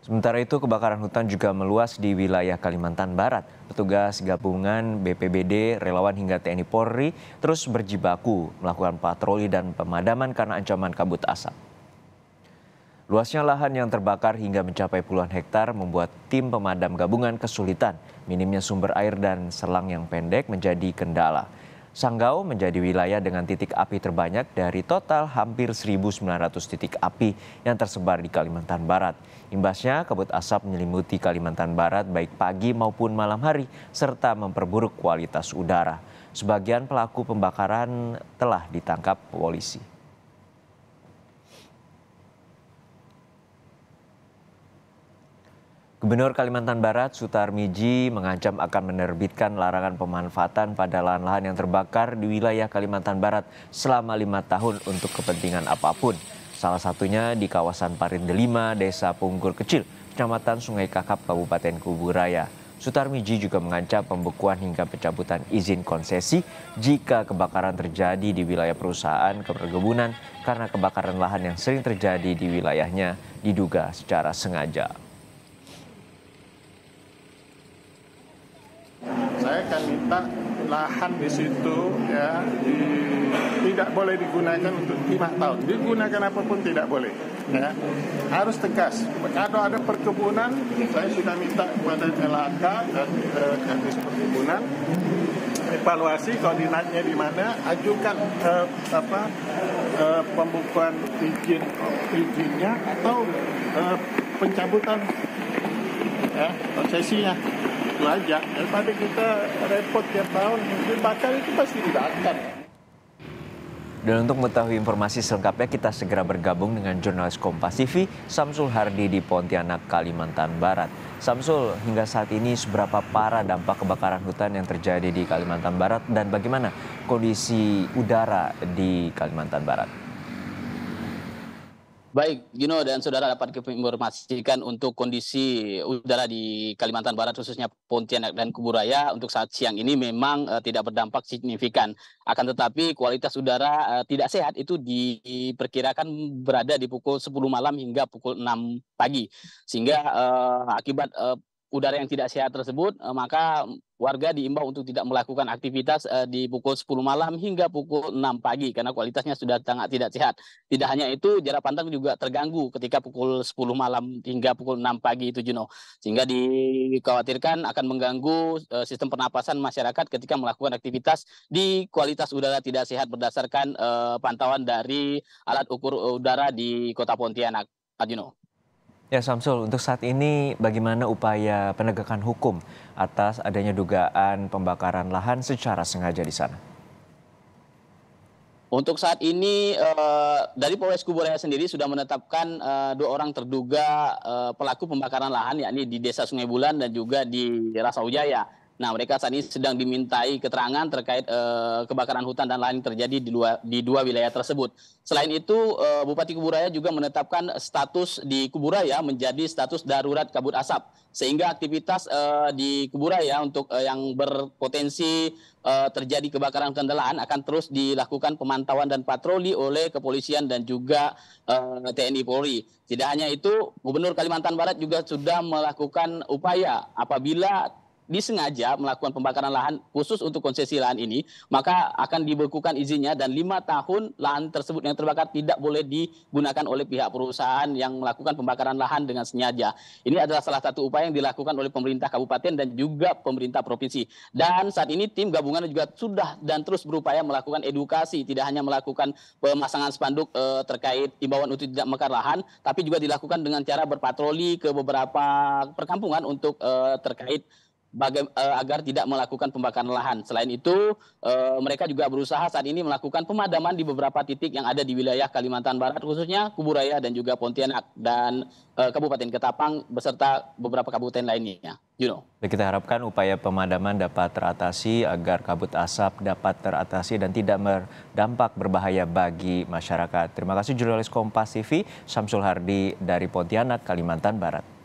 Sementara itu, kebakaran hutan juga meluas di wilayah Kalimantan Barat. Petugas gabungan BPBD, relawan hingga TNI Polri terus berjibaku melakukan patroli dan pemadaman karena ancaman kabut asap. Luasnya lahan yang terbakar hingga mencapai puluhan hektar membuat tim pemadam gabungan kesulitan. Minimnya sumber air dan selang yang pendek menjadi kendala. Sanggau menjadi wilayah dengan titik api terbanyak dari total hampir 1.900 titik api yang tersebar di Kalimantan Barat. Imbasnya, kabut asap menyelimuti Kalimantan Barat baik pagi maupun malam hari, serta memperburuk kualitas udara. Sebagian pelaku pembakaran telah ditangkap polisi. Gubernur Kalimantan Barat, Sutar Miji, mengancam akan menerbitkan larangan pemanfaatan pada lahan-lahan yang terbakar di wilayah Kalimantan Barat selama 5 tahun untuk kepentingan apapun. Salah satunya di kawasan Parinde 5, Desa Punggur Kecil, Kecamatan Sungai Kakap, Kabupaten Kubu Raya. Sutar Miji juga mengancam pembekuan hingga pencabutan izin konsesi jika kebakaran terjadi di wilayah perusahaan perkebunan karena kebakaran lahan yang sering terjadi di wilayahnya diduga secara sengaja. Saya akan minta lahan di situ ya tidak boleh digunakan untuk 5 tahun. Digunakan apapun tidak boleh. Ya. Harus tegas. Kalau ada perkebunan, saya sudah minta kepada LHK dan Kadis Perkebunan evaluasi koordinatnya di mana, ajukan pembukuan izinnya atau pencabutan konsesinya. Itu aja, daripada kita repot tiap tahun, dibakar itu pasti tidak akan. Dan untuk mengetahui informasi selengkapnya, kita segera bergabung dengan jurnalis Kompas TV, Samsul Hardi di Pontianak, Kalimantan Barat. Samsul, hingga saat ini seberapa parah dampak kebakaran hutan yang terjadi di Kalimantan Barat dan bagaimana kondisi udara di Kalimantan Barat? Baik, Gino dan saudara dapat informasikan untuk kondisi udara di Kalimantan Barat khususnya Pontianak dan Kubu Raya untuk saat siang ini memang tidak berdampak signifikan. Akan tetapi kualitas udara tidak sehat itu diperkirakan berada di pukul 10 malam hingga pukul 6 pagi. Sehingga akibat udara yang tidak sehat tersebut, maka warga diimbau untuk tidak melakukan aktivitas di pukul 10 malam hingga pukul 6 pagi karena kualitasnya sudah sangat tidak sehat. Tidak hanya itu, jarak pandang juga terganggu ketika pukul 10 malam hingga pukul 6 pagi itu, Juno. Sehingga dikhawatirkan akan mengganggu sistem pernapasan masyarakat ketika melakukan aktivitas di kualitas udara tidak sehat berdasarkan pantauan dari alat ukur udara di Kota Pontianak, Juno. Ya, Samsul, untuk saat ini bagaimana upaya penegakan hukum atas adanya dugaan pembakaran lahan secara sengaja di sana? Untuk saat ini dari Polres Kubu Raya sendiri sudah menetapkan 2 orang terduga pelaku pembakaran lahan, yakni di Desa Sungai Bulan dan juga di Rasawijaya. Nah, mereka saat ini sedang dimintai keterangan terkait kebakaran hutan dan lahan yang terjadi di dua wilayah tersebut. Selain itu, Bupati Kubu Raya juga menetapkan status di Kubu Raya menjadi status darurat kabut asap. Sehingga aktivitas di Kubu Raya untuk yang berpotensi terjadi kebakaran hutan dan lahan akan terus dilakukan pemantauan dan patroli oleh kepolisian dan juga TNI Polri. Tidak hanya itu, Gubernur Kalimantan Barat juga sudah melakukan upaya apabila disengaja melakukan pembakaran lahan khusus untuk konsesi lahan ini, maka akan dibekukan izinnya dan 5 tahun lahan tersebut yang terbakar tidak boleh digunakan oleh pihak perusahaan yang melakukan pembakaran lahan dengan sengaja. Ini adalah salah satu upaya yang dilakukan oleh pemerintah kabupaten dan juga pemerintah provinsi. Dan saat ini tim gabungan juga sudah dan terus berupaya melakukan edukasi, tidak hanya melakukan pemasangan spanduk terkait imbauan untuk tidak membakar lahan, tapi juga dilakukan dengan cara berpatroli ke beberapa perkampungan untuk terkait agar tidak melakukan pembakaran lahan. Selain itu, mereka juga berusaha saat ini melakukan pemadaman di beberapa titik yang ada di wilayah Kalimantan Barat, khususnya Kubu Raya dan juga Pontianak dan Kabupaten Ketapang beserta beberapa kabupaten lainnya. Juno. Kita harapkan upaya pemadaman dapat teratasi agar kabut asap dapat teratasi dan tidak berdampak berbahaya bagi masyarakat. Terima kasih jurnalis Kompas TV, Samsul Hardi dari Pontianak, Kalimantan Barat.